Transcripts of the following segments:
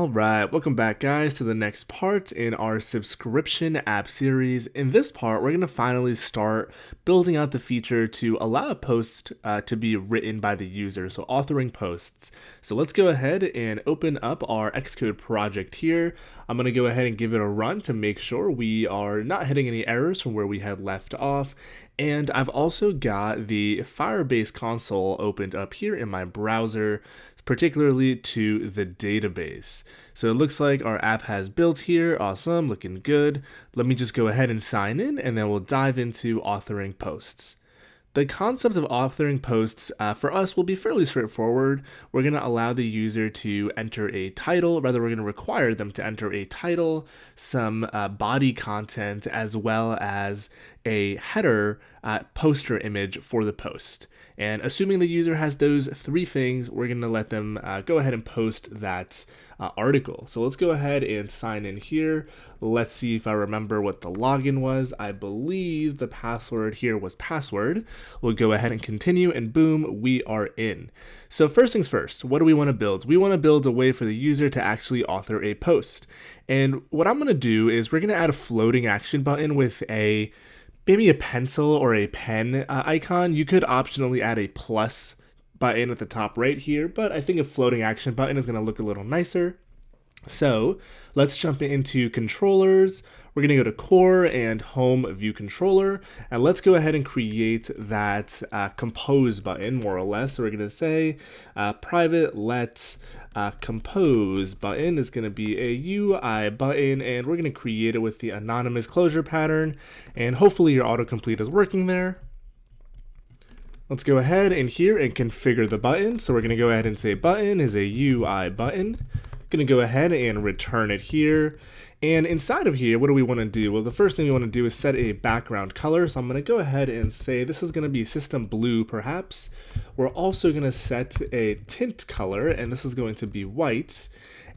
Alright, welcome back guys to the next part in our subscription app series. In this part, we're going to finally start building out the feature to allow posts to be written by the user, so authoring posts. So let's go ahead and open up our Xcode project here. I'm going to go ahead and give it a run to make sure we are not hitting any errors from where we had left off. And I've also got the Firebase console opened up here in my browser, particularly to the database. So it looks like our app has built here. Awesome, looking good. Let me just go ahead and sign in, and then we'll dive into authoring posts. The concept of authoring posts for us will be fairly straightforward. We're going to allow the user to enter a title, rather we're going to require them to enter a title, some body content, as well as a header poster image for the post. And assuming the user has those three things, we're going to let them go ahead and post that article. So let's go ahead and sign in here. Let's see if I remember what the login was. I believe the password here was password. We'll go ahead and continue, and boom, we are in. So first things first, what do we want to build? We want to build a way for the user to actually author a post. And what I'm going to do is we're going to add a floating action button with maybe a pencil or a pen icon. You could optionally add a plus button at the top right here, but I think a floating action button is going to look a little nicer. So let's jump into controllers. We're going to go to core and home view controller, and let's go ahead and create that compose button, more or less. So we're going to say private let compose button is going to be a UI button, and we're going to create it with the anonymous closure pattern, and hopefully your autocomplete is working there. Let's go ahead in here and configure the button. So we're going to go ahead and say button is a UI button. Going to go ahead and return it here. And inside of here, what do we want to do? Well, the first thing we want to do is set a background color. So I'm going to go ahead and say this is going to be system blue, perhaps. We're also going to set a tint color, and this is going to be white.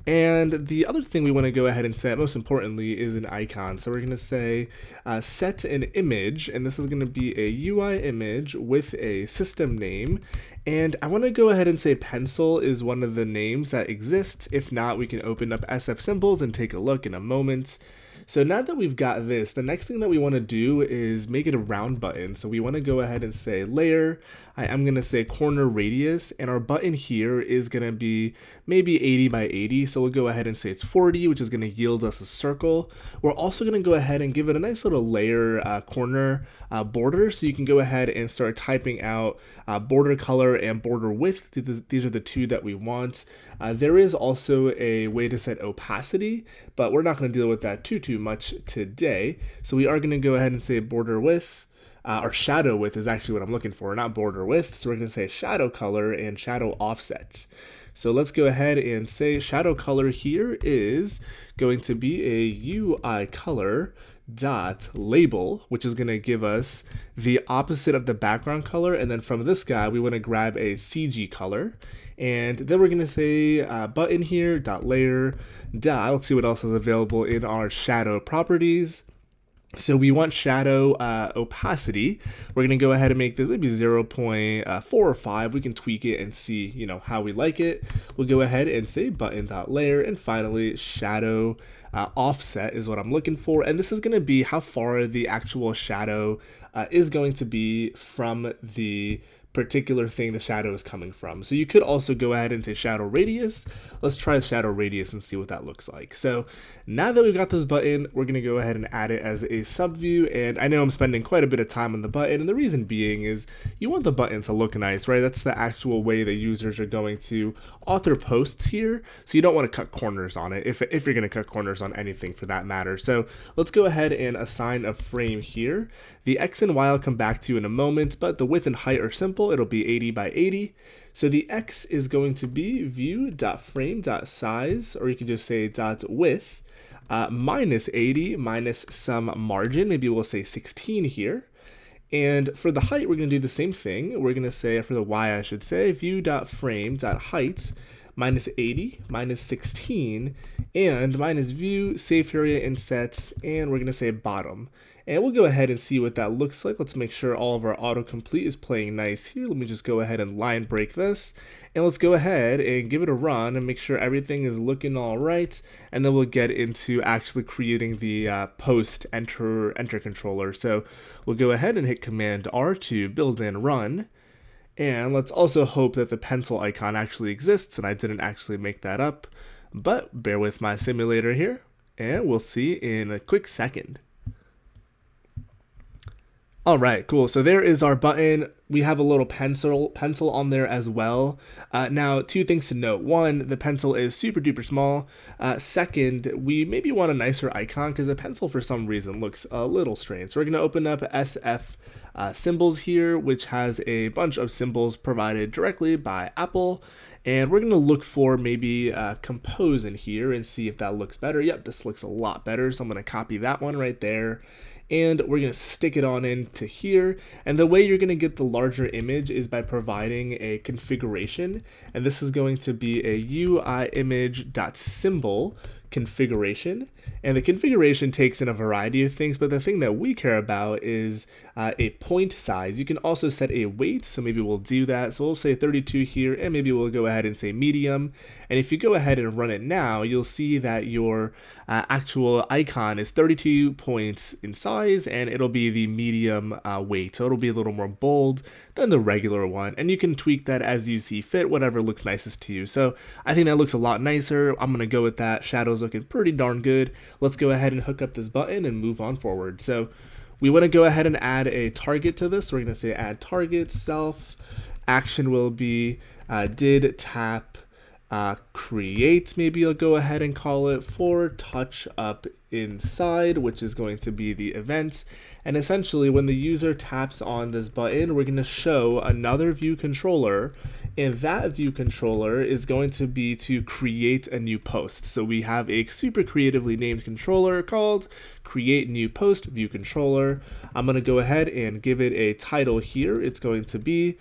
And the other thing we want to go ahead and set, most importantly, is an icon. So we're going to say set an image, and this is going to be a UI image with a system name. And I want to go ahead and say pencil is one of the names that exists. If not, we can open up SF symbols and take a look in a moment. So now that we've got this, the next thing that we want to do is make it a round button. So we want to go ahead and say layer. I'm going to say corner radius, and our button here is going to be maybe 80 by 80. So we'll go ahead and say it's 40, which is going to yield us a circle. We're also going to go ahead and give it a nice little layer corner border. So you can go ahead and start typing out border color and border width. These are the two that we want. There is also a way to set opacity, but we're not going to deal with that too much today. So we are going to go ahead and say border width. Or shadow width is actually what I'm looking for, not border width. So we're going to say shadow color and shadow offset. So let's go ahead and say shadow color here is going to be a UI color dot label, which is going to give us the opposite of the background color. And then from this guy, we want to grab a CG color. And then we're going to say button here dot layer dot. Let's see what else is available in our shadow properties. So we want shadow opacity. We're going to go ahead and make this maybe 0.4 or 5. We can tweak it and see, how we like it. We'll go ahead and say button.layer, and finally shadow offset is what I'm looking for. And this is going to be how far the actual shadow is going to be from the particular thing the shadow is coming from. So you could also go ahead and say shadow radius. Let's try shadow radius and see what that looks like. So now that we've got this button, we're going to go ahead and add it as a sub view. And I know I'm spending quite a bit of time on the button, and the reason being is you want the button to look nice, right? That's the actual way that users are going to author posts here. So you don't want to cut corners on it if you're going to cut corners on anything for that matter. So let's go ahead and assign a frame here. The X and Y I'll come back to in a moment, but the width and height are simple. It'll be 80 by 80. So the X is going to be view.frame.size, or you can just say .width, minus 80 minus some margin. Maybe we'll say 16 here. And for the height, we're going to do the same thing. We're going to say, for the Y, I should say, view.frame.height minus 80 minus 16 and minus view, safe area and sets, and we're going to say bottom. And we'll go ahead and see what that looks like. Let's make sure all of our autocomplete is playing nice here. Let me just go ahead and line break this. And let's go ahead and give it a run and make sure everything is looking all right. And then we'll get into actually creating the post enter controller. So we'll go ahead and hit Command R to build and run. And let's also hope that the pencil icon actually exists, and I didn't actually make that up. But bear with my simulator here, and we'll see in a quick second. Alright, cool. So there is our button. We have a little pencil on there as well. Now, two things to note. One, the pencil is super duper small. Second, we maybe want a nicer icon because the pencil for some reason looks a little strange. So we're going to open up SF symbols here, which has a bunch of symbols provided directly by Apple. And we're going to look for maybe compose in here and see if that looks better. Yep, this looks a lot better. So I'm going to copy that one right there. And we're going to stick it on into here. And the way you're going to get the larger image is by providing a configuration. And this is going to be a Uiimage.symbol configuration. And the configuration takes in a variety of things, but the thing that we care about is a point size. You can also set a weight, so maybe we'll do that. So we'll say 32 here, and maybe we'll go ahead and say medium. And if you go ahead and run it now, you'll see that your actual icon is 32 points in size, and it'll be the medium weight. So it'll be a little more bold than the regular one. And you can tweak that as you see fit, whatever looks nicest to you. So I think that looks a lot nicer. I'm going to go with that. Shadow's looking pretty darn good. Let's go ahead and hook up this button and move on forward. So we want to go ahead and add a target to this. We're going to say add target self. Action will be did tap create. Maybe I'll go ahead and call it for touch up inside, which is going to be the event. And essentially when the user taps on this button, we're going to show another view controller, and that view controller is going to be to create a new post. So we have a super creatively named controller called create new post view controller. I'm going to go ahead and give it a title here. It's going to be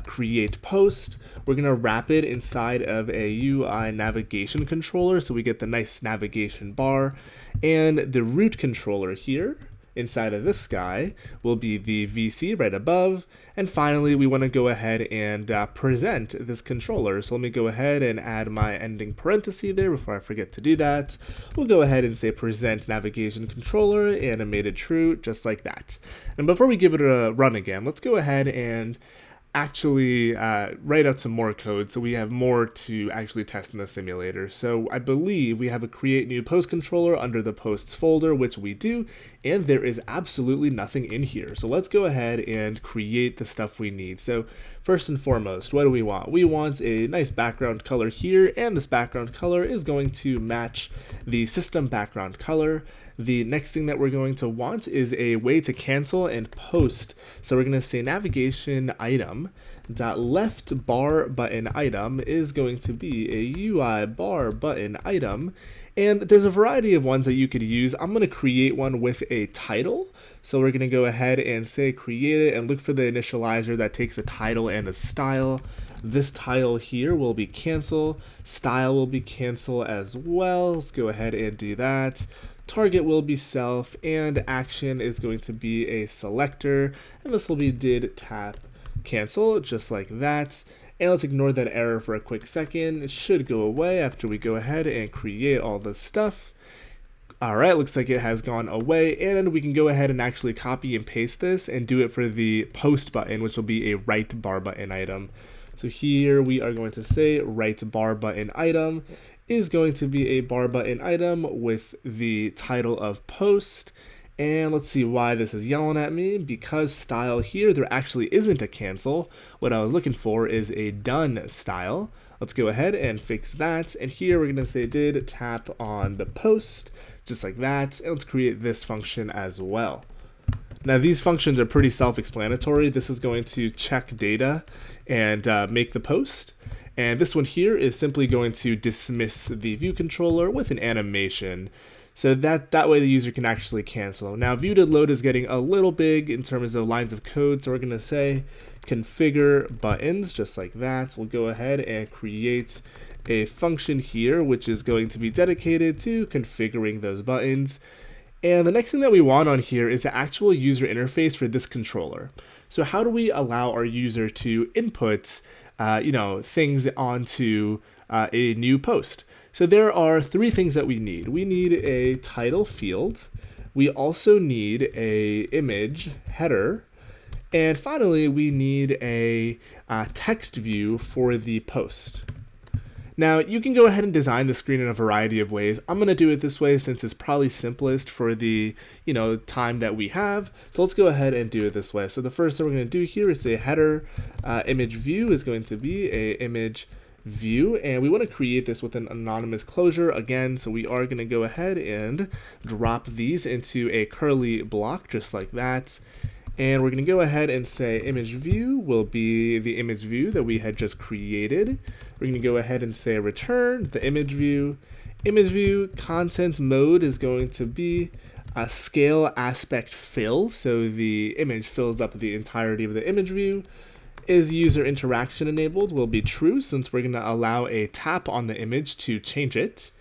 create post. We're going to wrap it inside of a UI navigation controller so we get the nice navigation bar. And the root controller here inside of this guy will be the VC right above. And finally, we want to go ahead and present this controller. So let me go ahead and add my ending parenthesis there before I forget to do that. We'll go ahead and say present navigation controller animated true, just like that. And before we give it a run again, let's go ahead and actually write out some more code so we have more to actually test in the simulator. So I believe we have a create new post controller under the posts folder, which we do, and there is absolutely nothing in here. So let's go ahead and create the stuff we need. So first and foremost, what do we want? We want a nice background color here, and this background color is going to match the system background color. The next thing that we're going to want is a way to cancel and post. So we're going to say navigation item dot left bar button item is going to be a UI bar button item. And there's a variety of ones that you could use. I'm going to create one with a title. So we're going to go ahead and say create it and look for the initializer that takes a title and a style. This title here will be cancel. Style will be cancel as well. Let's go ahead and do that. Target will be self, and action is going to be a selector, and this will be did tap cancel, just like that. And let's ignore that error for a quick second. It should go away after we go ahead and create all this stuff. Alright, looks like it has gone away, and we can go ahead and actually copy and paste this and do it for the post button, which will be a right bar button item. So here we are going to say right bar button item is going to be a bar button item with the title of post. And let's see why this is yelling at me. Because style here, there actually isn't a cancel. What I was looking for is a done style. Let's go ahead and fix that. And here we're going to say did tap on the post, just like that. And let's create this function as well. Now these functions are pretty self-explanatory. This is going to check data and make the post. And this one here is simply going to dismiss the view controller with an animation. So that way the user can actually cancel. Now view to load is getting a little big in terms of lines of code. So we're going to say configure buttons, just like that. So we'll go ahead and create a function here, which is going to be dedicated to configuring those buttons. And the next thing that we want on here is the actual user interface for this controller. So how do we allow our user to input things onto a new post? So there are three things that we need. We need a title field. We also need a image header. And finally, we need a text view for the post. Now, you can go ahead and design the screen in a variety of ways. I'm going to do it this way since it's probably simplest for the time that we have. So let's go ahead and do it this way. So the first thing we're going to do here is say header image view is going to be a image view, and we want to create this with an anonymous closure again. So we are going to go ahead and drop these into a curly block just like that. And we're going to go ahead and say image view will be the image view that we had just created. We're going to go ahead and say return the image view. Image view content mode is going to be a scale aspect fill. So the image fills up the entirety of the image view. Is user interaction enabled will be true since we're going to allow a tap on the image to change it.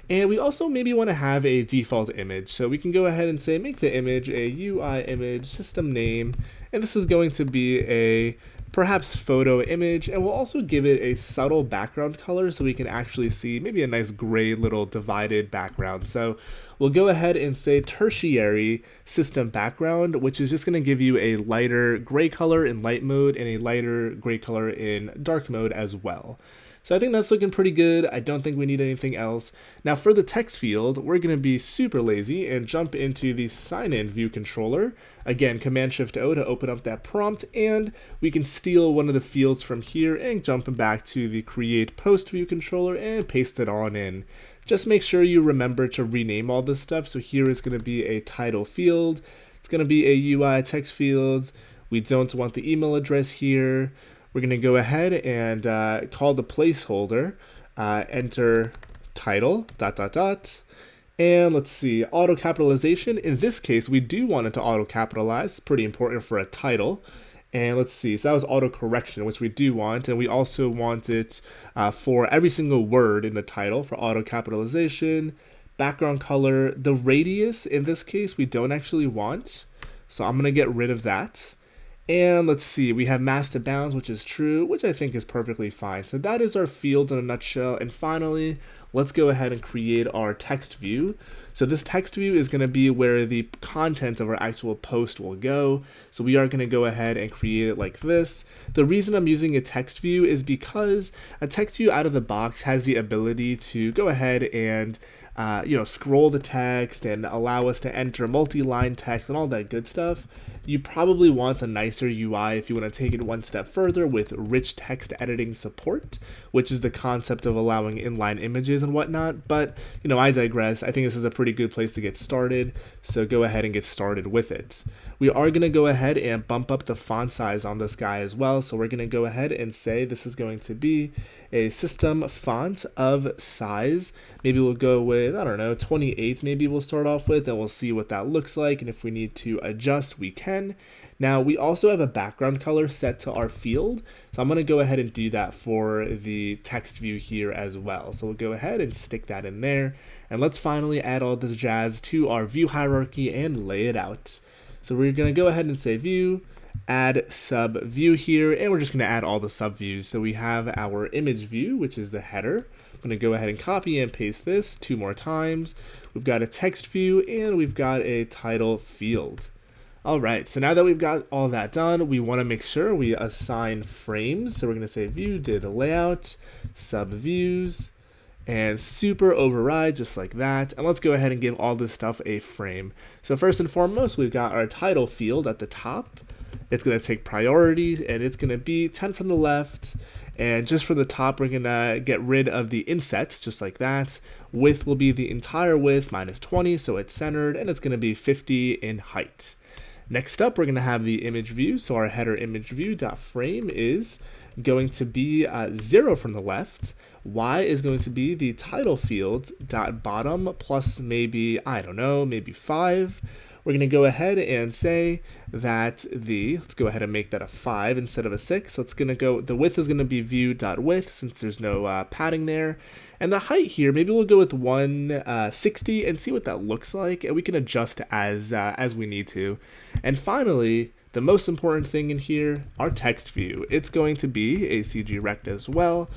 And we also maybe want to have a default image. So we can go ahead and say make the image a Uiimage system name. And this is going to be a perhaps photo image. And we'll also give it a subtle background color so we can actually see maybe a nice gray little divided background. So we'll go ahead and say tertiary system background, which is just going to give you a lighter gray color in light mode and a lighter gray color in dark mode as well. So I think that's looking pretty good. I don't think we need anything else. Now for the text field, we're going to be super lazy and jump into the sign-in view controller. Again, Command-Shift-O to open up that prompt, and we can steal one of the fields from here and jump back to the create post view controller and paste it on in. Just make sure you remember to rename all this stuff. So here is going to be a title field. It's going to be a UI text fields. We don't want the email address here. We're going to go ahead and call the placeholder, enter title, ... And let's see, auto capitalization. In this case, we do want it to auto capitalize. It's pretty important for a title. And let's see, so that was auto correction, which we do want. And we also want it for every single word in the title for auto capitalization. Background color, the radius in this case, we don't actually want. So I'm going to get rid of that. And let's see, we have mass to bounds, which is true, which I think is perfectly fine. So that is our field in a nutshell. And finally, let's go ahead and create our text view. So this text view is going to be where the content of our actual post will go. So we are going to go ahead and create it like this. The reason I'm using a text view is because a text view out of the box has the ability to go ahead and scroll the text and allow us to enter multi-line text and all that good stuff. You probably want a nicer UI if you want to take it one step further with rich text editing support, which is the concept of allowing inline images and whatnot. But, I digress. I think this is a pretty good place to get started. So go ahead and get started with it. We are going to go ahead and bump up the font size on this guy as well. So we're going to go ahead and say this is going to be a system font of size. Maybe we'll go with, 28 maybe we'll start off with, and we'll see what that looks like. And if we need to adjust, we can. Now we also have a background color set to our field. So I'm going to go ahead and do that for the text view here as well. So we'll go ahead and stick that in there. And let's finally add all this jazz to our view hierarchy and lay it out. So we're going to go ahead and say view, add sub view here, and we're just going to add all the sub views. So we have our image view, which is the header. I'm going to go ahead and copy and paste this 2 more times. We've got a text view and we've got a title field. All right, so now that we've got all that done, we want to make sure we assign frames. So we're going to say view did layout, sub views, and super override just like that. And let's go ahead and give all this stuff a frame. So first and foremost, we've got our title field at the top. It's going to take priority and it's going to be 10 from the left. And just for the top, we're going to get rid of the insets just like that. Width will be the entire width minus 20, so it's centered, and it's going to be 50 in height. Next up, we're going to have the image view. So our header image view dot frame is going to be 0 from the left. Y is going to be the title field dot bottom plus maybe, maybe 5. we're going to go ahead and say that let's go ahead and make that a 5 instead of a 6. So it's going to go, the width is going to be view.width since there's no padding there. And the height here, maybe we'll go with 160 and see what that looks like. And we can adjust as we need to. And finally, the most important thing in here, our text view. It's going to be a CG rect as well.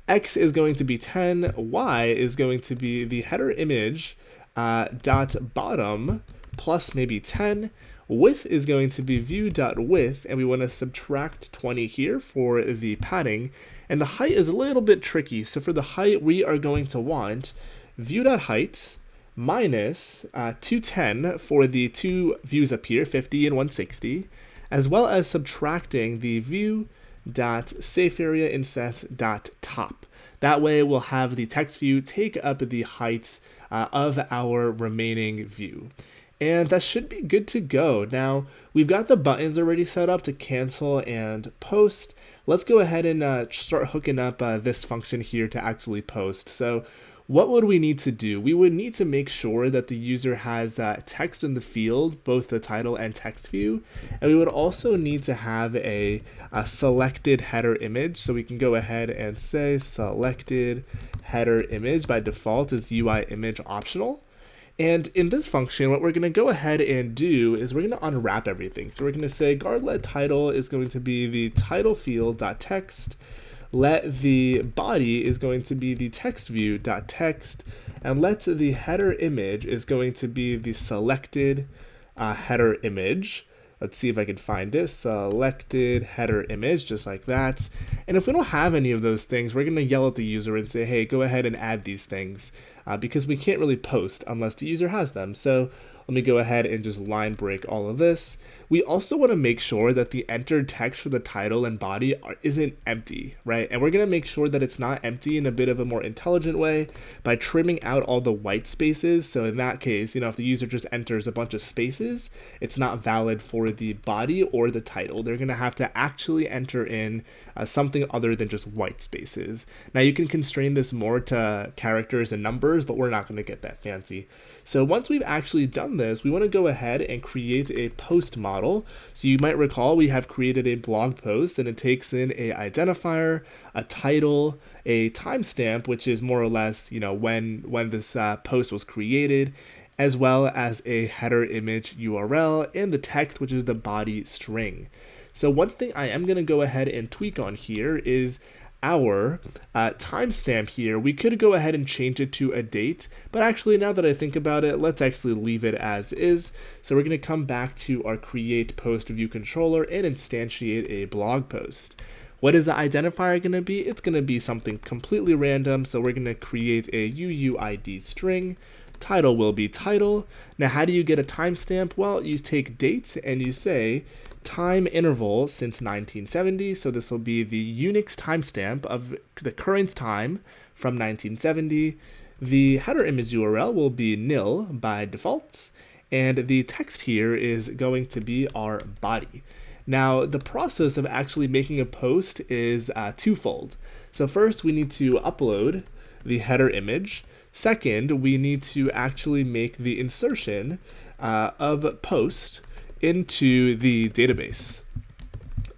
X is going to be 10, Y is going to be the header image dot bottom plus maybe 10. Width is going to be view.width, and we want to subtract 20 here for the padding. And the height is a little bit tricky. So for the height, we are going to want view.height minus 210 for the two views up here, 50 and 160, as well as subtracting the view.safeAreaInset.top. That way we'll have the text view take up the height of our remaining view. And that should be good to go. Now, we've got the buttons already set up to cancel and post. Let's go ahead and start hooking up this function here to actually post. So what would we need to do? We would need to make sure that the user has text in the field, both the title and text view. And we would also need to have a selected header image. So we can go ahead and say selected header image by default is Uiimage optional. And in this function, what we're going to go ahead and do is we're going to unwrap everything. So we're going to say guard-let title is going to be the title field.text. Let the body is going to be the text view.text, and let the header image is going to be the selected header image. Let's see if I can find this. Selected header image, just like that. And if we don't have any of those things, we're going to yell at the user and say, hey, go ahead and add these things, because we can't really post unless the user has them. So let me go ahead and just line break all of this. We also want to make sure that the entered text for the title and body isn't empty, right? And we're going to make sure that it's not empty in a bit of a more intelligent way by trimming out all the white spaces. So in that case, if the user just enters a bunch of spaces, it's not valid for the body or the title. They're going to have to actually enter in something other than just white spaces. Now you can constrain this more to characters and numbers, but we're not going to get that fancy. So once we've actually done this, we want to go ahead and create a post model. So you might recall we have created a blog post, and it takes in a identifier, a title, a timestamp, which is more or less, when this post was created, as well as a header image URL and the text, which is the body string. So one thing I am going to go ahead and tweak on here is our timestamp here. We could go ahead and change it to a date, but actually now that I think about it, let's actually leave it as is. So we're going to come back to our create post view controller and instantiate a blog post. What is the identifier going to be? It's going to be something completely random. So we're going to create a UUID string. Title will be title. Now, how do you get a timestamp? Well, you take date and you say time interval since 1970. So this will be the Unix timestamp of the current time from 1970. The header image URL will be nil by default. And the text here is going to be our body. Now, the process of actually making a post is twofold. So first, we need to upload the header image. Second, we need to actually make the insertion of post into the database.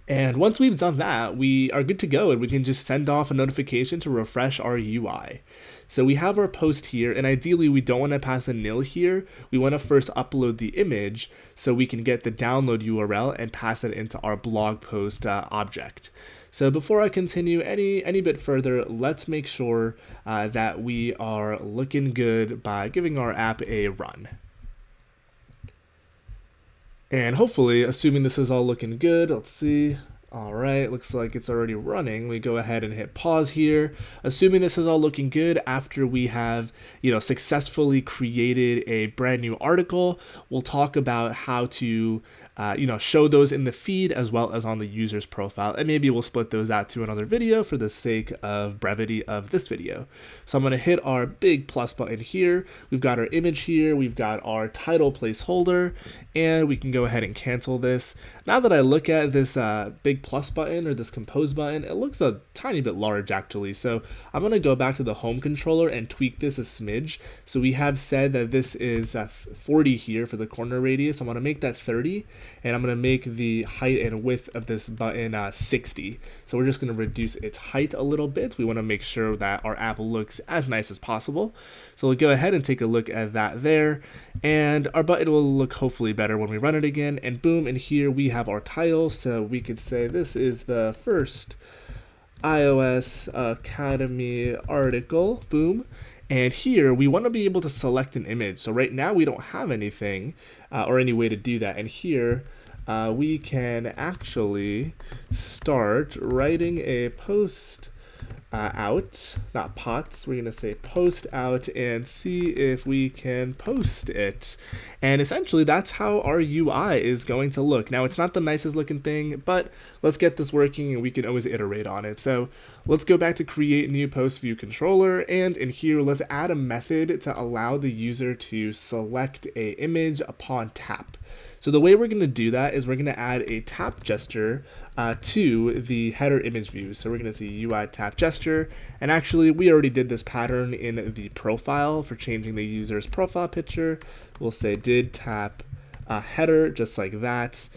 And once we've done that, we are good to go, and we can just send off a notification to refresh our UI. So we have our post here, and ideally we don't want to pass a nil here. We want to first upload the image so we can get the download URL and pass it into our blog post object. So before I continue any bit further, let's make sure that we are looking good by giving our app a run. And hopefully, assuming this is all looking good, let's see. All right, looks like it's already running. We go ahead and hit pause here. Assuming this is all looking good after we have, successfully created a brand new article, we'll talk about how to show those in the feed as well as on the user's profile. And maybe we'll split those out to another video for the sake of brevity of this video. So I'm going to hit our big plus button here. We've got our image here. We've got our title placeholder, and we can go ahead and cancel this. Now that I look at this big plus button or this compose button, it looks a tiny bit large actually. So I'm going to go back to the home controller and tweak this a smidge. So we have said that this is 40 here for the corner radius. I'm going to make that 30, and I'm going to make the height and width of this button 60. So we're just going to reduce its height a little bit. We want to make sure that our app looks as nice as possible. So we'll go ahead and take a look at that there, and our button will look hopefully better when we run it again. And boom, and here we have our title. So we could say this is the first iOS Academy article, boom. And here we want to be able to select an image. So right now we don't have anything or any way to do that. And here we can actually start writing a post out, not pots, we're going to say post out, and see if we can post it. And essentially that's how our UI is going to look. Now it's not the nicest looking thing, but let's get this working and we can always iterate on it. So let's go back to create new post view controller, and in here let's add a method to allow the user to select a image upon tap. So the way we're going to do that is we're going to add a tap gesture to the header image view. So we're going to see UI tap gesture, and actually we already did this pattern in the profile for changing the user's profile picture. We'll say did tap header, just like that.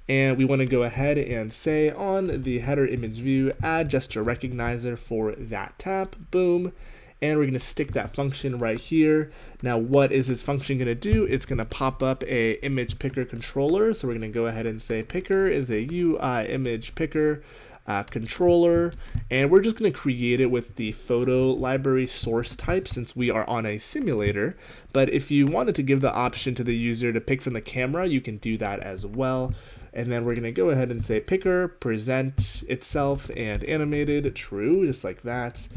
And we want to go ahead and say on the header image view, add gesture recognizer for that tap, boom. And we're going to stick that function right here. Now what is this function going to do? It's going to pop up a image picker controller. So we're going to go ahead and say picker is a Uiimage picker controller, and we're just going to create it with the photo library source type since we are on a simulator. But if you wanted to give the option to the user to pick from the camera, you can do that as well. And then we're going to go ahead and say picker present itself and animated true, just like that.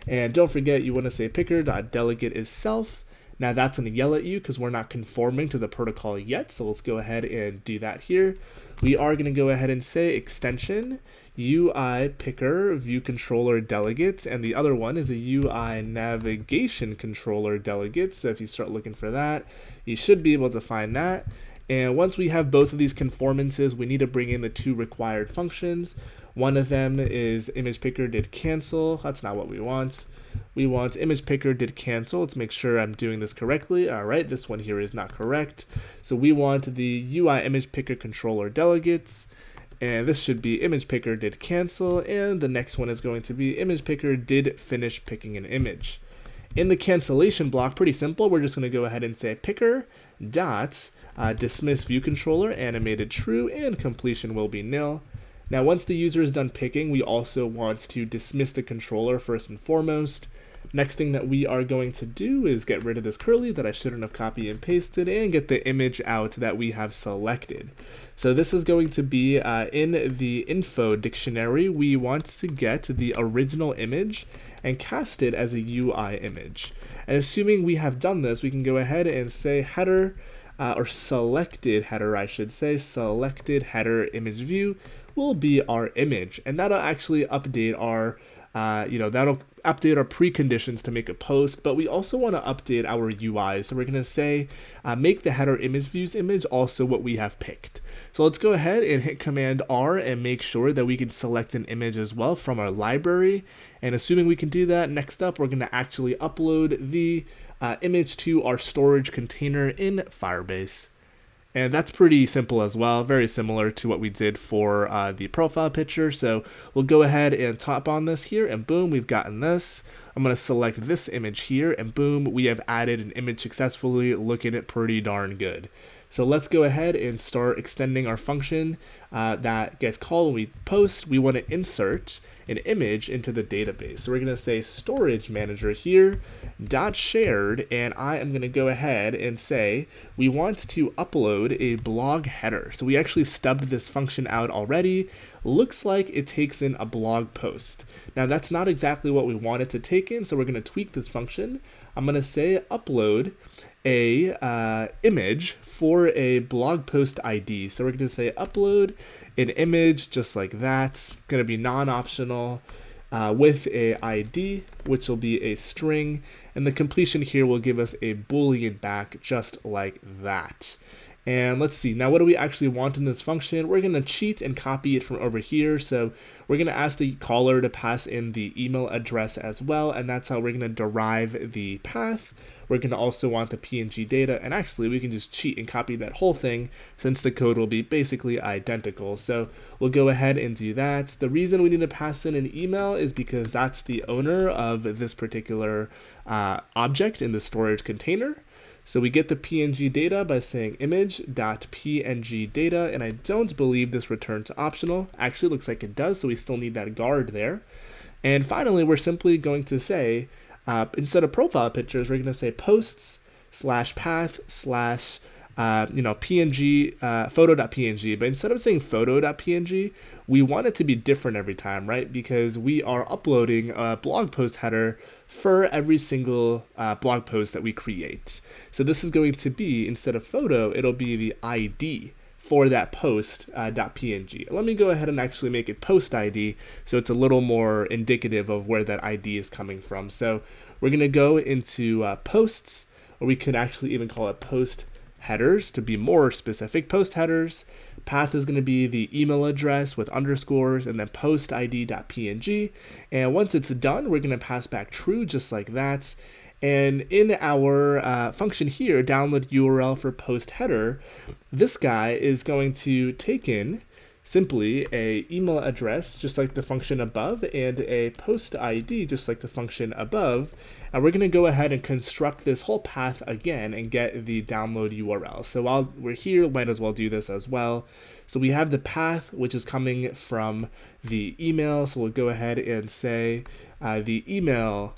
And don't forget, you want to say picker.delegate is self. Now that's going to yell at you because we're not conforming to the protocol yet. So let's go ahead and do that here. We are going to go ahead and say extension UI picker view controller delegate, and the other one is a UI navigation controller delegate. So if you start looking for that, you should be able to find that. And once we have both of these conformances, we need to bring in the two required functions. One of them is image picker did cancel. That's not what we want. We want image picker did cancel. Let's make sure I'm doing this correctly. All right, this one here is not correct. So we want the UI image picker controller delegates, and this should be image picker did cancel, and the next one is going to be image picker did finish picking an image. In the cancellation block, pretty simple. We're just going to go ahead and say picker dot dismiss view controller animated true, and completion will be nil. Now once the user is done picking, we also want to dismiss the controller first and foremost. Next thing that we are going to do is get rid of this curly that I shouldn't have copied and pasted, and get the image out that we have selected. So this is going to be in the info dictionary. We want to get the original image and cast it as a UI image. And assuming we have done this, we can go ahead and say header, or selected header I should say, selected header image view will be our image, and that'll actually update our that'll update our preconditions to make a post, but we also want to update our UI. So we're going to say make the header image views image also what we have picked. So let's go ahead and hit Command R and make sure that we can select an image as well from our library. And assuming we can do that, next up we're going to actually upload the image to our storage container in Firebase. And that's pretty simple as well, very similar to what we did for the profile picture. So we'll go ahead and tap on this here, and boom, we've gotten this. I'm going to select this image here, and boom, we have added an image successfully, looking at pretty darn good. So let's go ahead and start extending our function that gets called when we post. We want to insert an image into the database. So we're going to say storage manager here dot shared, and I am going to go ahead and say we want to upload a blog header. So we actually stubbed this function out already. Looks like it takes in a blog post. Now that's not exactly what we want it to take in, so we're going to tweak this function. I'm going to say upload a image for a blog post ID. So we're going to say upload an image just like that. It's going to be non-optional with a ID, which will be a string. And the completion here will give us a Boolean back just like that. And let's see, now what do we actually want in this function? We're going to cheat and copy it from over here. So we're going to ask the caller to pass in the email address as well, and that's how we're going to derive the path. We're going to also want the PNG data, and actually we can just cheat and copy that whole thing since the code will be basically identical. So we'll go ahead and do that. The reason we need to pass in an email is because that's the owner of this particular object in the storage container. So we get the PNG data by saying image.png data, and I don't believe this returned to optional. Actually, it looks like it does, so we still need that guard there. And finally, we're simply going to say, instead of profile pictures, we're going to say posts / path / PNG, photo.png. But instead of saying photo.png, we want it to be different every time, right? Because we are uploading a blog post header for every single blog post that we create. So this is going to be, instead of photo, it'll be the ID for that post .png. Let me go ahead and actually make it post ID so it's a little more indicative of where that ID is coming from. So we're going to go into posts, or we could actually even call it post headers to be more specific. Post headers, path is going to be the email address with underscores, and then post id.png. And once it's done, we're going to pass back true just like that. And in our function here, download URL for post header, this guy is going to take in simply a email address just like the function above and a post ID just like the function above. And we're going to go ahead and construct this whole path again and get the download URL. So while we're here, might as well do this as well. So we have the path, which is coming from the email. So we'll go ahead and say the email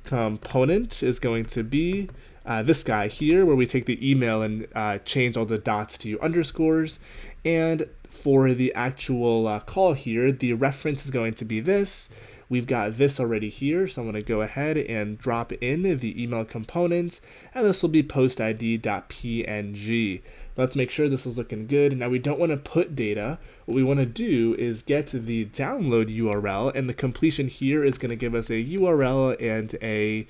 component is going to be this guy here, where we take the email and change all the dots to underscores. And for the actual call here, the reference is going to be this. We've got this already here, so I'm going to go ahead and drop in the email components, and this will be postid.png. Let's make sure this is looking good. Now we don't want to put data. What we want to do is get the download URL, and the completion here is going to give us a URL and a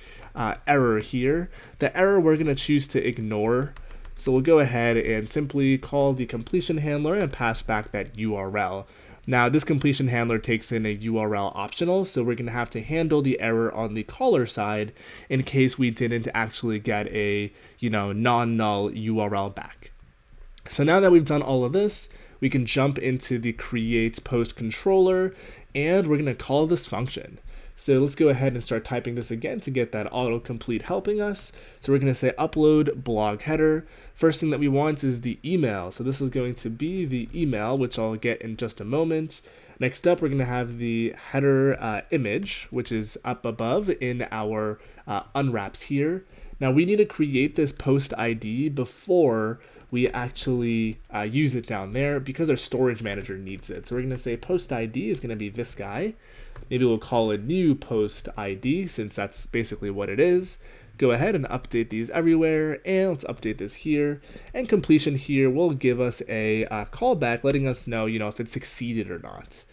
error here. The error we're going to choose to ignore. So we'll go ahead and simply call the completion handler and pass back that URL. Now this completion handler takes in a URL optional, so we're going to have to handle the error on the caller side in case we didn't actually get a non-null URL back. So now that we've done all of this, we can jump into the create post controller, and we're going to call this function. So let's go ahead and start typing this again to get that autocomplete helping us. So we're going to say upload blog header. First thing that we want is the email. So this is going to be the email, which I'll get in just a moment. Next up, we're going to have the header image, which is up above in our unwraps here. Now we need to create this post ID before we actually use it down there because our storage manager needs it. So we're going to say post ID is going to be this guy. Maybe we'll call it new post ID since that's basically what it is. Go ahead and update these everywhere, and let's update this here. And completion here will give us a callback letting us know, if it succeeded or not.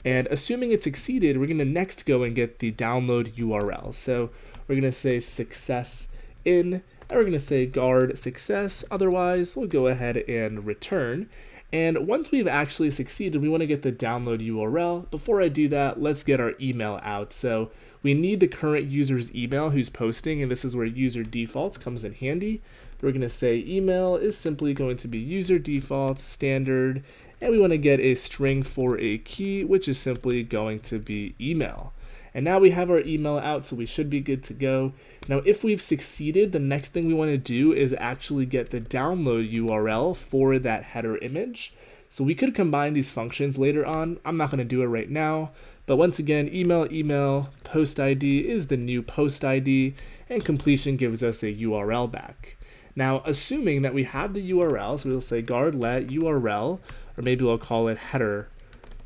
And assuming it succeeded, we're going to next go and get the download URL. So we're going to say success in, and we're going to say guard success. Otherwise, we'll go ahead and return. And once we've actually succeeded, we want to get the download URL. Before I do that, let's get our email out. So we need the current user's email who's posting, and this is where user defaults comes in handy. We're going to say email is simply going to be user defaults standard, and we want to get a string for a key, which is simply going to be email. And now we have our email out, so we should be good to go. Now, if we've succeeded, the next thing we want to do is actually get the download URL for that header image. So we could combine these functions later on. I'm not going to do it right now. But once again, email, post ID is the new post ID, and completion gives us a URL back. Now, assuming that we have the URL, so we'll say guard let URL, or maybe we'll call it header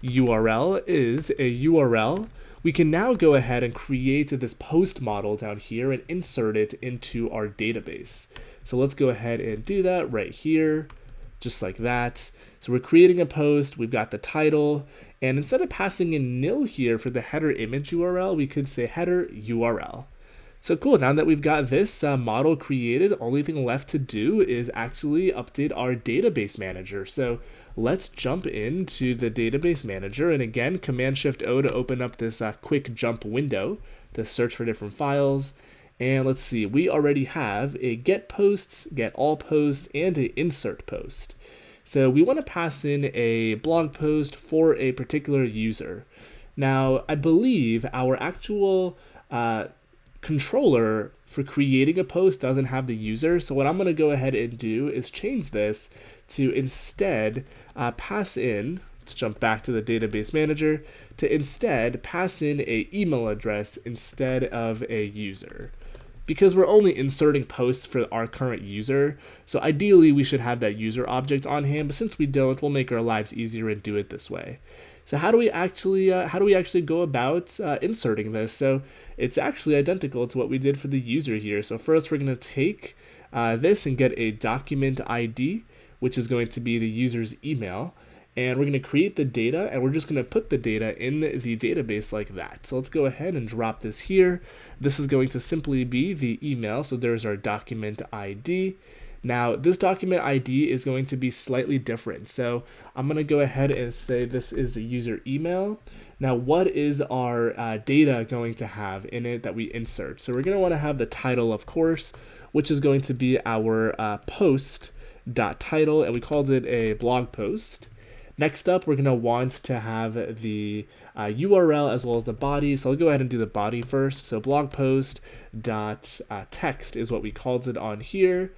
URL is a URL. we can now go ahead and create this post model down here and insert it into our database. So let's go ahead and do that right here, just like that. So we're creating a post, we've got the title, and instead of passing in nil here for the header image URL, we could say header URL. So cool, now that we've got this model created, the only thing left to do is actually update our database manager. So let's jump into the database manager, and again, Command-Shift-O to open up this quick jump window to search for different files. And let's see, we already have a get posts, get all posts, and an insert post. So we want to pass in a blog post for a particular user. Now, I believe our actual controller for creating a post doesn't have the user, so what I'm going to go ahead and do is change this to instead pass in, let's jump back to the database manager, to instead pass in a email address instead of a user. Because we're only inserting posts for our current user, so ideally we should have that user object on hand, but since we don't, we'll make our lives easier and do it this way. So how do we actually go about inserting this? So it's actually identical to what we did for the user here. So first we're going to take this and get a document ID, which is going to be the user's email. And we're going to create the data, and we're just going to put the data in the database like that. So let's go ahead and drop this here. This is going to simply be the email. So there's our document ID. Now, this document ID is going to be slightly different. So I'm going to go ahead and say this is the user email. Now, what is our data going to have in it that we insert? So we're going to want to have the title, of course, which is going to be our post.title, and we called it a blog post. Next up, we're going to want to have the URL as well as the body. So I'll go ahead and do the body first. So blog post dot text is what we called it on here.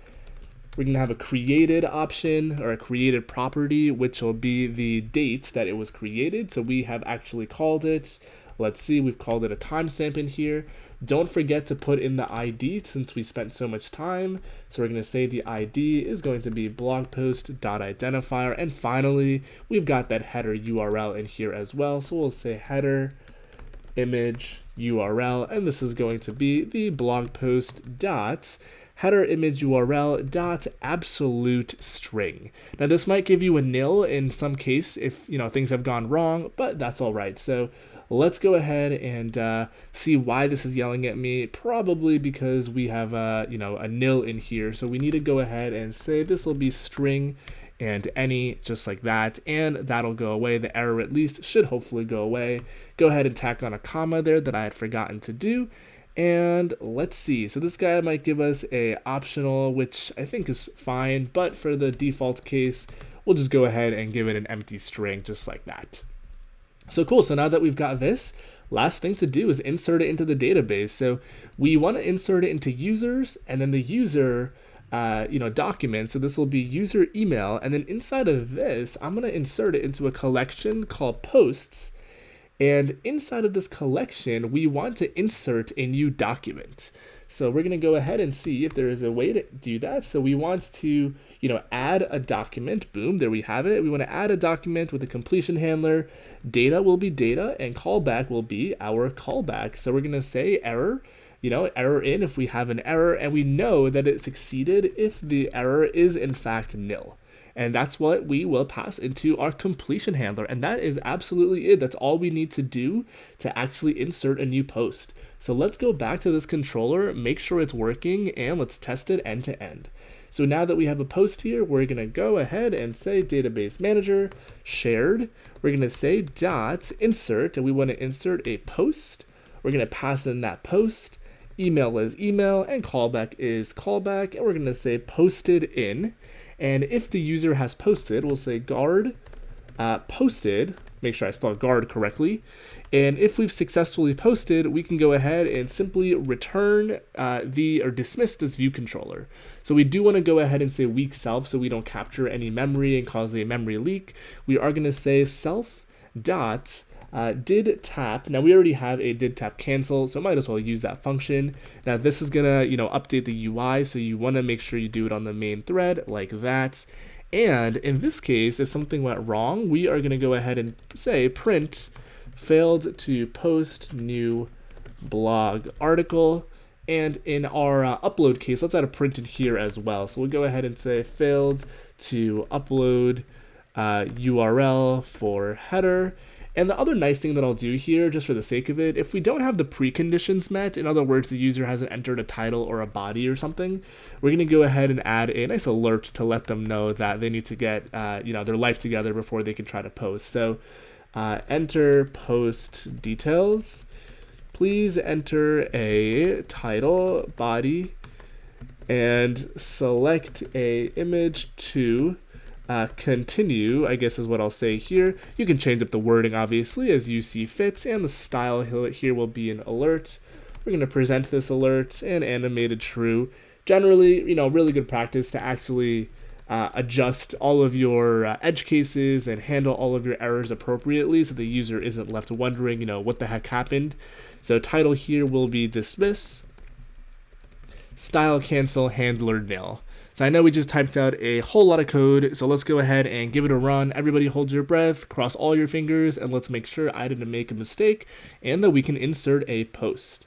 We're going to have a created option or a created property, which will be the date that it was created. So we have actually called it, let's see, we've called it a timestamp in here. Don't forget to put in the ID since we spent so much time. So we're going to say the ID is going to be blogpost.identifier. And finally, we've got that header URL in here as well. So we'll say header image URL, and this is going to be the blog post dot header image URL dot absolute string. Now this might give you a nil in some case if things have gone wrong, but that's all right. So let's go ahead and see why this is yelling at me. Probably because we have a nil in here. So we need to go ahead and say this will be string and any, just like that, and that'll go away. The error at least should hopefully go away. Go ahead and tack on a comma there that I had forgotten to do. And let's see, so this guy might give us a optional, which I think is fine, but for the default case, we'll just go ahead and give it an empty string just like that. So cool, so now that we've got this, last thing to do is insert it into the database. So we want to insert it into users, and then the user document. So this will be user email, and then inside of this, I'm going to insert it into a collection called posts. And inside of this collection, we want to insert a new document. So we're going to go ahead and see if there is a way to do that. So we want to, add a document. Boom, there we have it. We want to add a document with a completion handler. Data will be data, and callback will be our callback. So we're going to say error, error in if we have an error, and we know that it succeeded if the error is in fact nil. And that's what we will pass into our completion handler. And that is absolutely it. That's all we need to do to actually insert a new post. So let's go back to this controller, make sure it's working, and let's test it end to end. So now that we have a post here, we're going to go ahead and say database manager shared. We're going to say dot insert, and we want to insert a post. We're going to pass in that post. Email is email, and callback is callback. And we're going to say posted in. And if the user has posted, we'll say guard posted, make sure I spell guard correctly. And if we've successfully posted, we can go ahead and simply return or dismiss this view controller. So we do want to go ahead and say weak self so we don't capture any memory and cause a memory leak. We are going to say self dot did tap. Now we already have a did tap cancel, so might as well use that function. Now this is gonna update the UI, so you want to make sure you do it on the main thread like that. And in this case, if something went wrong, we are gonna go ahead and say print failed to post new blog article. And in our upload case, let's add a print in here as well. So we'll go ahead and say failed to upload URL for header. And the other nice thing that I'll do here, just for the sake of it, if we don't have the preconditions met, in other words, the user hasn't entered a title or a body or something, we're going to go ahead and add a nice alert to let them know that they need to get their life together before they can try to post. So enter post details. Please enter a title, body, and select a image to continue, I guess is what I'll say here. You can change up the wording, obviously, as you see fit, and the style here will be an alert. We're going to present this alert and animate it true. Generally, really good practice to actually adjust all of your edge cases and handle all of your errors appropriately so the user isn't left wondering, what the heck happened. So title here will be dismiss, style cancel, handler nil. So I know we just typed out a whole lot of code, so let's go ahead and give it a run. Everybody hold your breath, cross all your fingers, and let's make sure I didn't make a mistake and that we can insert a post.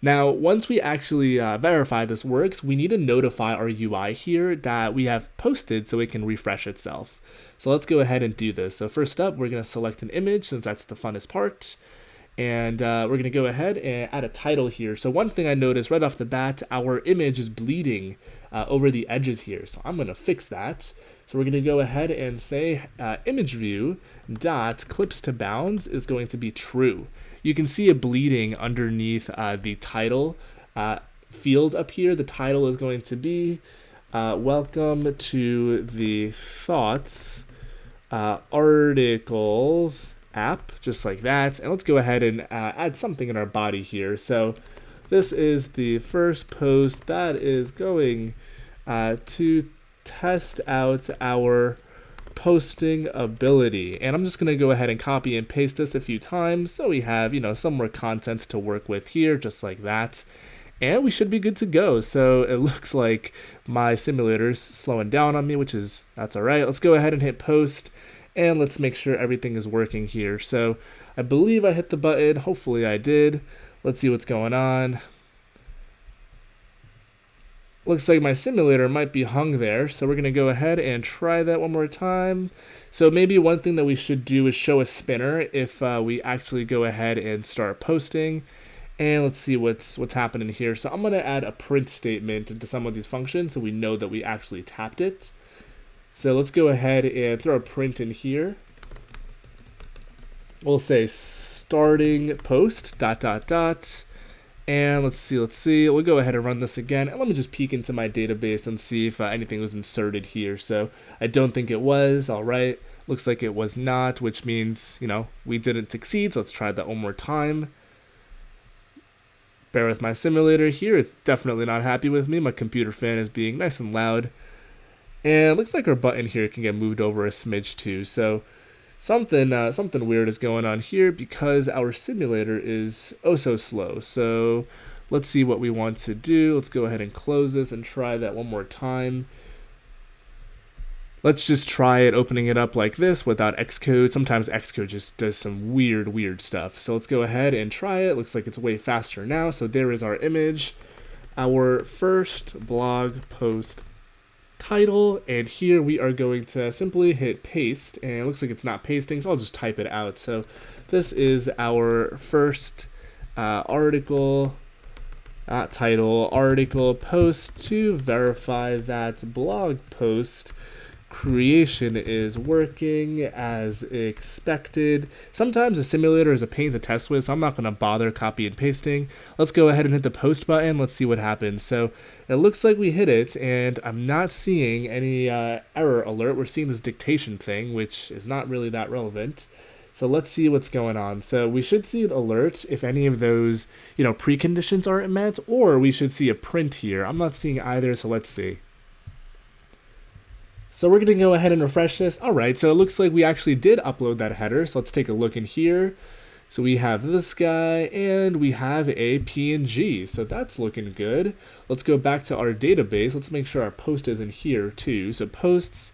Now, once we actually verify this works, we need to notify our UI here that we have posted so it can refresh itself. So let's go ahead and do this. So first up, we're going to select an image since that's the funnest part. And we're going to go ahead and add a title here. So one thing I noticed right off the bat, our image is bleeding over the edges here. So I'm going to fix that. So we're going to go ahead and say image view dot clips to bounds is going to be true. You can see it bleeding underneath the title field up here. The title is going to be welcome to the Thoughts Articles app, just like that. And let's go ahead and add something in our body here. So this is the first post that is going to test out our posting ability. And I'm just going to go ahead and copy and paste this a few times so we have, some more content to work with here, just like that. And we should be good to go. So it looks like my simulator's slowing down on me, that's all right. Let's go ahead and hit post. And let's make sure everything is working here. So I believe I hit the button. Hopefully I did. Let's see what's going on. Looks like my simulator might be hung there. So we're going to go ahead and try that one more time. So maybe one thing that we should do is show a spinner if we actually go ahead and start posting. And let's see what's happening here. So I'm going to add a print statement into some of these functions so we know that we actually tapped it. So let's go ahead and throw a print in here. We'll say starting post ... And let's see. We'll go ahead and run this again. And let me just peek into my database and see if anything was inserted here. So I don't think it was. All right. Looks like it was not, which means, we didn't succeed. So let's try that one more time. Bear with my simulator here. It's definitely not happy with me. My computer fan is being nice and loud. And it looks like our button here can get moved over a smidge too. So something weird is going on here because our simulator is oh so slow. So let's see what we want to do. Let's go ahead and close this and try that one more time. Let's just try it opening it up like this without Xcode. Sometimes Xcode just does some weird stuff. So let's go ahead and try it. Looks like it's way faster now. So there is our image, our first blog post title, and here we are going to simply hit paste, and it looks like it's not pasting, so I'll just type it out. So this is our first article, title, article post to verify that blog post creation is working as expected. Sometimes the simulator is a pain to test with, so I'm not going to bother copy and pasting. Let's go ahead and hit the post button. Let's see what happens. So it looks like we hit it, and I'm not seeing any error alert. We're seeing this dictation thing, which is not really that relevant. So let's see what's going on. So we should see an alert if any of those, preconditions aren't met, or we should see a print here. I'm not seeing either, so let's see. So we're going to go ahead and refresh this. All right, so it looks like we actually did upload that header. So let's take a look in here. So we have this guy, and we have a PNG. So that's looking good. Let's go back to our database. Let's make sure our post is in here too. So posts,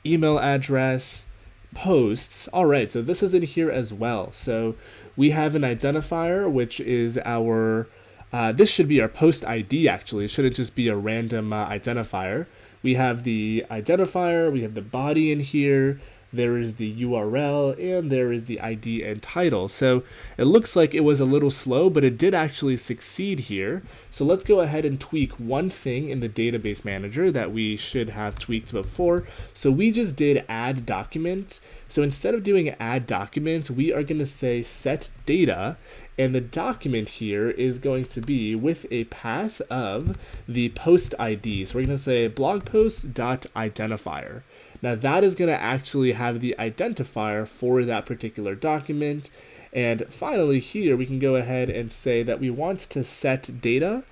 email address, posts. All right, so this is in here as well. So we have an identifier, which is our, this should be our post ID actually. It shouldn't just be a random identifier. We have the identifier, we have the body in here, there is the URL, and there is the ID and title. So it looks like it was a little slow, but it did actually succeed here. So let's go ahead and tweak one thing in the database manager that we should have tweaked before. So we just did add document. So instead of doing add document, we are going to say set data, and the document here is going to be with a path of the post ID. So we're going to say blog post dot identifier. Now that is going to actually have the identifier for that particular document. And finally here we can go ahead and say that we want to set data,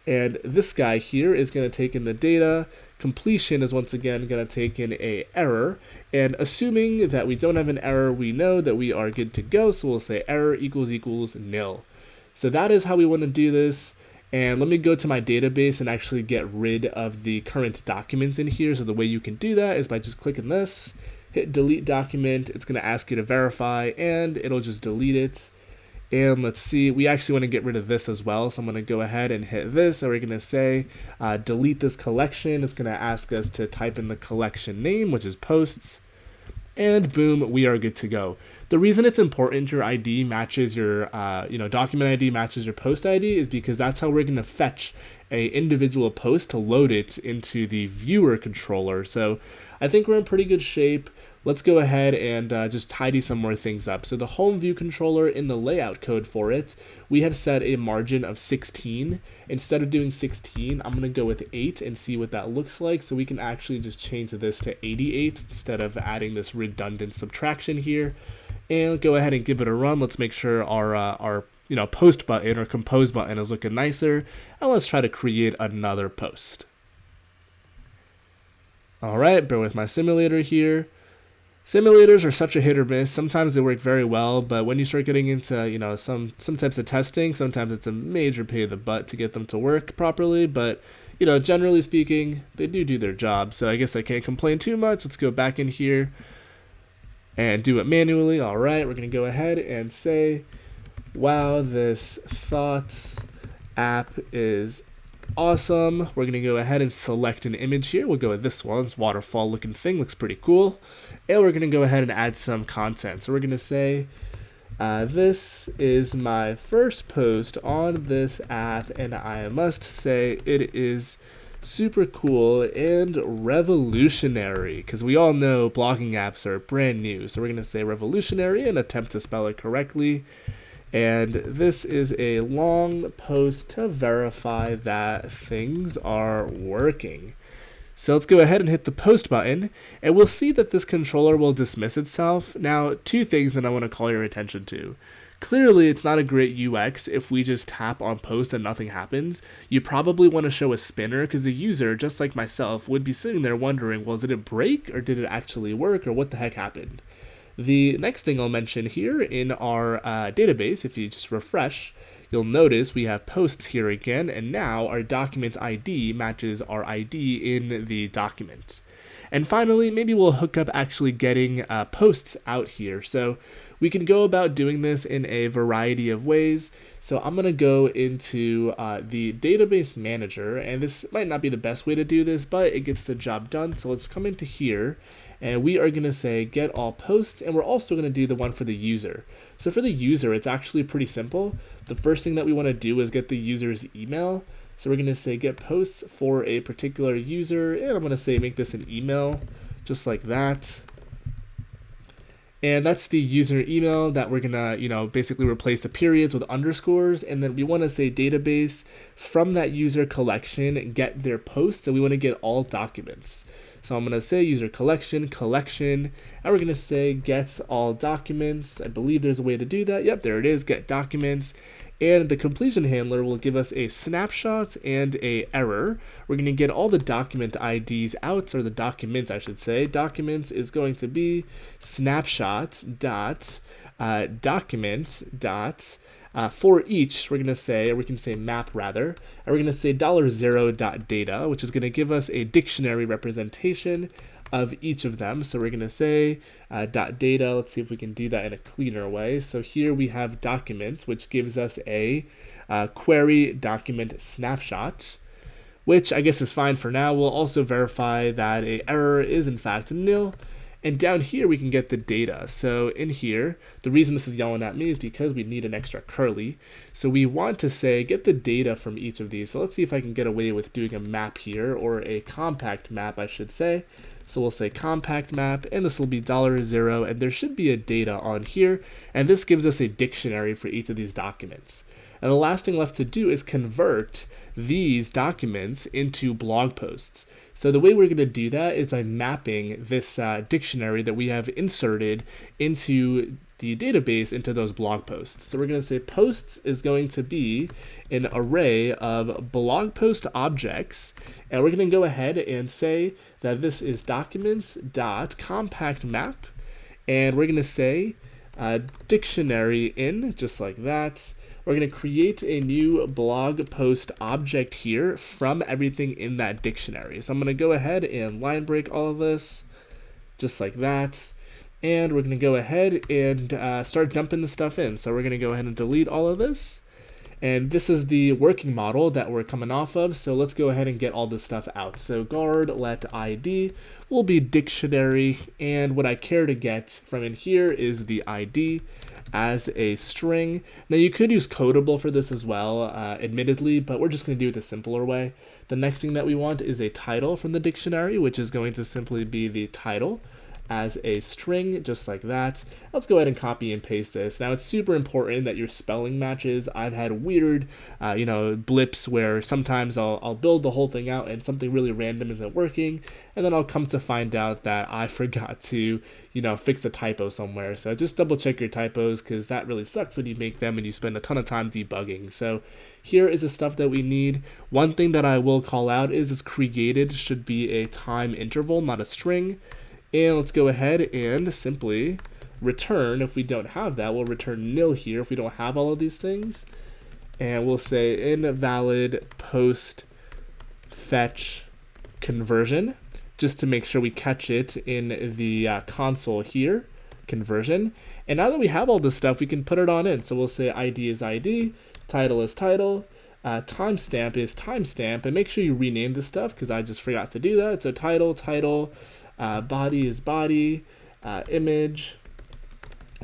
and this guy here is going to take in the data. Completion is once again going to take in a error, and assuming that we don't have an error, we know that we are good to go, so we'll say error equals nil. So that is how we want to do this. And let me go to my database and actually get rid of the current documents in here. So the way you can do that is by just clicking this, hit delete document. It's going to ask you to verify, and it'll just delete it. And let's see, we actually want to get rid of this as well. So I'm going to go ahead and hit this, and we're going to say delete this collection. It's going to ask us to type in the collection name, which is posts. And boom, we are good to go. The reason it's important your ID matches your, document ID matches your post ID is because that's how we're going to fetch a individual post to load it into the viewer controller. So I think we're in pretty good shape. Let's go ahead and just tidy some more things up. So the home view controller, in the layout code for it, we have set a margin of 16. Instead of doing 16, I'm going to go with 8 and see what that looks like. So we can actually just change this to 88 instead of adding this redundant subtraction here. And go ahead and give it a run. Let's make sure our post button or compose button is looking nicer. And let's try to create another post. All right, bear with my simulator here. Simulators are such a hit or miss. Sometimes they work very well, but when you start getting into some types of testing, sometimes it's a major pain in the butt to get them to work properly. But generally speaking, they do their job. So I guess I can't complain too much. Let's go back in here and do it manually. All right, we're gonna go ahead and say, wow, this Thoughts app is awesome. We're gonna go ahead and select an image here. We'll go with this one. This waterfall looking thing looks pretty cool. And we're gonna go ahead and add some content. So we're gonna say, this is my first post on this app, and I must say it is super cool and revolutionary, because we all know blogging apps are brand new. So we're gonna say revolutionary and attempt to spell it correctly. And this is a long post to verify that things are working. So let's go ahead and hit the post button, and we'll see that this controller will dismiss itself. Now, two things that I want to call your attention to. Clearly, it's not a great UX if we just tap on post and nothing happens. You probably want to show a spinner, because the user, just like myself, would be sitting there wondering, well, did it break or did it actually work, or what the heck happened? The next thing I'll mention here in our database, if you just refresh, you'll notice we have posts here again, and now our document ID matches our ID in the document. And finally, maybe we'll hook up actually getting posts out here. So we can go about doing this in a variety of ways. So I'm going to go into the database manager, and this might not be the best way to do this, but it gets the job done. So let's come into here, and we are going to say get all posts, and we're also going to do the one for the user. So for the user, it's actually pretty simple. The first thing that we want to do is get the user's email. So we're going to say get posts for a particular user, and I'm going to say make this an email, just like that. And that's the user email that we're gonna, basically replace the periods with underscores. And then we want to say database from that user collection, get their posts, and we want to get all documents. So I'm gonna say user collection, and we're gonna say get all documents. I believe there's a way to do that. Yep, there it is, get documents. And the completion handler will give us a snapshot and a error. We're going to get all the document IDs out, or the documents, I should say. Documents is going to be snapshot dot document dot for each. We're going to say, or we can say map rather, and we're going to say $0 dot data, which is going to give us a dictionary representation of each of them. So we're going to say .data. Let's see if we can do that in a cleaner way. So here we have documents, which gives us a query document snapshot, which I guess is fine for now. We'll also verify that an error is in fact nil. And down here, we can get the data. So in here, the reason this is yelling at me is because we need an extra curly. So we want to say, get the data from each of these. So let's see if I can get away with doing a map here, or a compact map, I should say. So we'll say compact map, and this will be $0, and there should be a data on here. And this gives us a dictionary for each of these documents. And the last thing left to do is convert these documents into blog posts. So the way we're going to do that is by mapping this dictionary that we have inserted into the database into those blog posts. So we're going to say posts is going to be an array of blog post objects, and we're going to go ahead and say that this is documents.compactMap, and we're going to say dictionary in, just like that. We're going to create a new blog post object here from everything in that dictionary. So I'm going to go ahead and line break all of this, just like that. And we're going to go ahead and start dumping the stuff in. So we're going to go ahead and delete all of this. And this is the working model that we're coming off of. So let's go ahead and get all this stuff out. So guard let ID will be dictionary. And what I care to get from in here is the ID as a string. Now you could use Codeable for this as well, admittedly, but we're just going to do it the simpler way. The next thing that we want is a title from the dictionary, which is going to simply be the title as a string, just like that. Let's go ahead and copy and paste this. Now it's super important that your spelling matches. I've had weird, blips where sometimes I'll build the whole thing out and something really random isn't working, and then I'll come to find out that I forgot to, fix a typo somewhere. So just double check your typos, because that really sucks when you make them and you spend a ton of time debugging. So here is the stuff that we need. One thing that I will call out is this created should be a time interval, not a string. And let's go ahead and simply return. If we don't have that, we'll return nil here if we don't have all of these things. And we'll say invalid post fetch conversion, just to make sure we catch it in the console here, conversion. And now that we have all this stuff, we can put it on in. So we'll say ID is ID, title is title, timestamp is timestamp, and make sure you rename this stuff because I just forgot to do that. So title, body is body, image,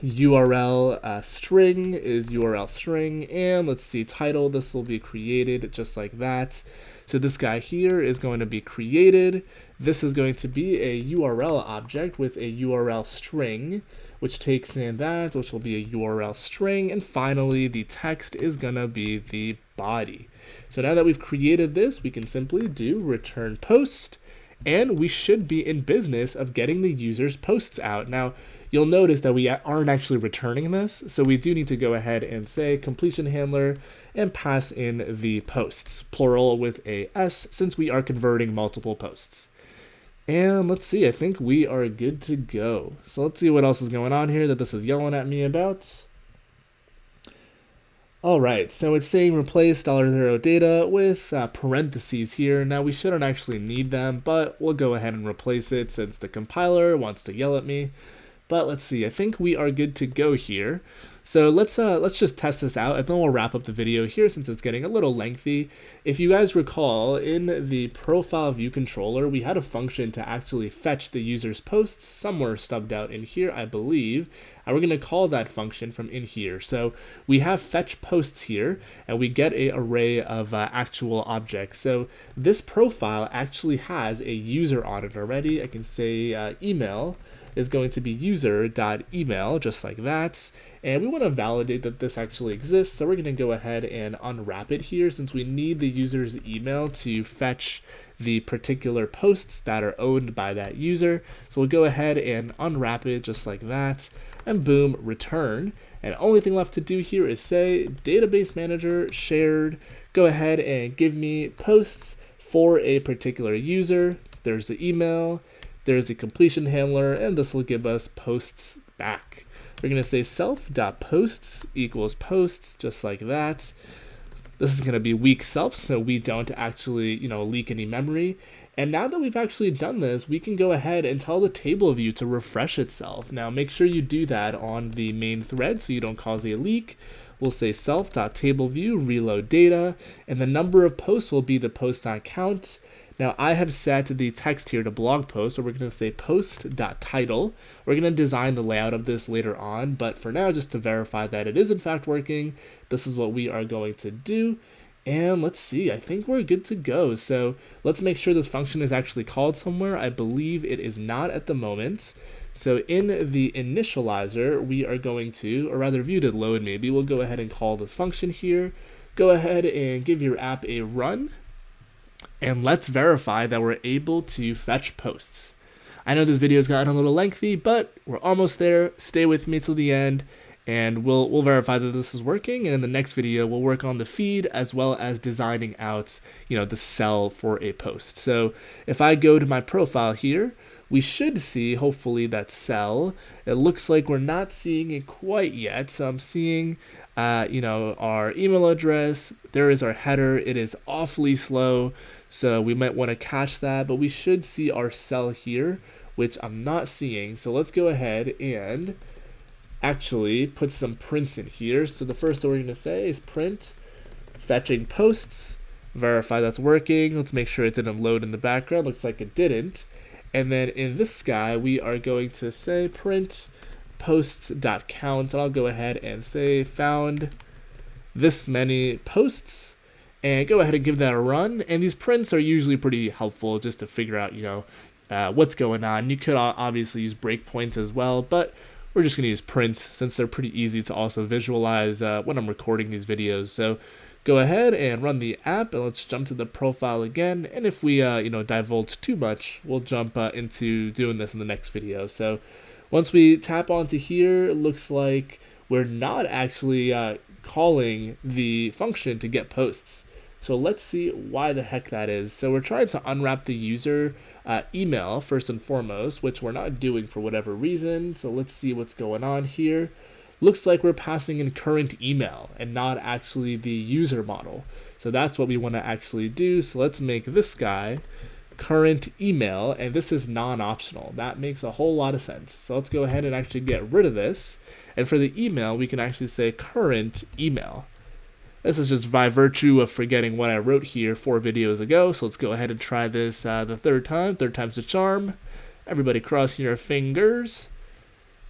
URL string is URL string, and let's see, title, this will be created just like that. So this guy here is going to be created. This is going to be a URL object with a URL string, which takes in that, which will be a URL string. And finally, the text is going to be the body. So now that we've created this, we can simply do return post, and we should be in business of getting the user's posts out. Now, you'll notice that we aren't actually returning this, so we do need to go ahead and say completion handler and pass in the posts, plural with a S, since we are converting multiple posts. And let's see, I think we are good to go. So let's see what else is going on here that this is yelling at me about. All right, so it's saying replace $0 data with parentheses here. Now we shouldn't actually need them, but we'll go ahead and replace it since the compiler wants to yell at me. But let's see, I think we are good to go here. So let's just test this out, and then we'll wrap up the video here since it's getting a little lengthy. If you guys recall, in the profile view controller, we had a function to actually fetch the user's posts, somewhere stubbed out in here, I believe. And we're going to call that function from in here. So we have fetch posts here, and we get an array of actual objects. So this profile actually has a user on it already. I can say email is going to be user.email, just like that. And we want to validate that this actually exists. So we're going to go ahead and unwrap it here since we need the user's email to fetch the particular posts that are owned by that user. So we'll go ahead and unwrap it just like that, and boom, return. And the only thing left to do here is say database manager shared, go ahead and give me posts for a particular user. There's the email, there's the completion handler, and this will give us posts back. We're going to say self.posts equals posts, just like that. This is going to be weak self, so we don't actually, leak any memory. And now that we've actually done this, we can go ahead and tell the table view to refresh itself. Now make sure you do that on the main thread so you don't cause a leak. We'll say self.tableview reload data, and the number of posts will be the post.count. Now I have set the text here to blog post, so we're going to say post.title. We're going to design the layout of this later on, but for now, just to verify that it is in fact working, this is what we are going to do. And let's see, I think we're good to go. So let's make sure this function is actually called somewhere. I believe it is not at the moment. So in the initializer, we are going to, or rather view to load maybe, we'll go ahead and call this function here. Go ahead and give your app a run. And let's verify that we're able to fetch posts. I know this video's gotten a little lengthy, but we're almost there. Stay with me till the end, and we'll verify that this is working. And in the next video, we'll work on the feed as well as designing out, the cell for a post. So if I go to my profile here, we should see, hopefully, that cell. It looks like we're not seeing it quite yet. So I'm seeing, our email address. There is our header. It is awfully slow, so we might want to cache that, but we should see our cell here, which I'm not seeing. So let's go ahead and actually put some prints in here. So the first thing we're going to say is print fetching posts, verify that's working. Let's make sure it didn't load in the background. Looks like it didn't. And then in this guy, we are going to say print posts.count, and I'll go ahead and say found this many posts, and go ahead and give that a run. And these prints are usually pretty helpful just to figure out, what's going on. You could obviously use breakpoints as well, but we're just going to use prints since they're pretty easy to also visualize when I'm recording these videos. So go ahead and run the app, and let's jump to the profile again. And if we, divulge too much, we'll jump into doing this in the next video. So once we tap onto here, it looks like we're not actually calling the function to get posts. So let's see why the heck that is. So we're trying to unwrap the user email first and foremost, which we're not doing for whatever reason. So let's see what's going on here. Looks like we're passing in current email and not actually the user model. So that's what we want to actually do. So let's make this guy current email, and this is non-optional. That makes a whole lot of sense. So let's go ahead and actually get rid of this. And for the email, we can actually say current email. This is just by virtue of forgetting what I wrote here 4 videos ago. So let's go ahead and try this the third time. Third time's the charm. Everybody crossing your fingers.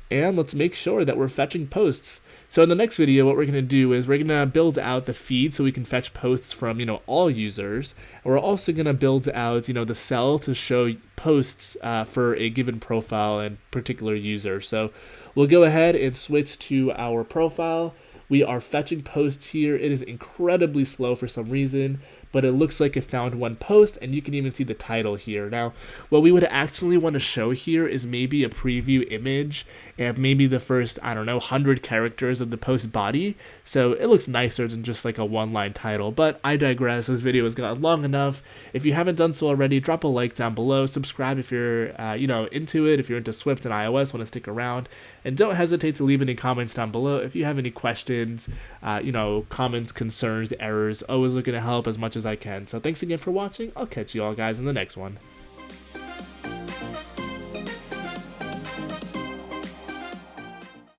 And let's make sure that we're fetching posts. So in the next video, what we're going to do is we're going to build out the feed so we can fetch posts from, all users. And we're also going to build out, the cell to show posts for a given profile and particular user. So we'll go ahead and switch to our profile. We are fetching posts here. It is incredibly slow for some reason, but it looks like it found one post, and you can even see the title here. Now, what we would actually want to show here is maybe a preview image and maybe the first, 100 characters of the post body. So it looks nicer than just like a one-line title, but I digress. This video has gotten long enough. If you haven't done so already, drop a like down below. Subscribe if you're, into it. If you're into Swift and iOS, want to stick around. And don't hesitate to leave any comments down below. If you have any questions, comments, concerns, errors, always looking to help as much as I can. So thanks again for watching. I'll catch you all guys in the next one.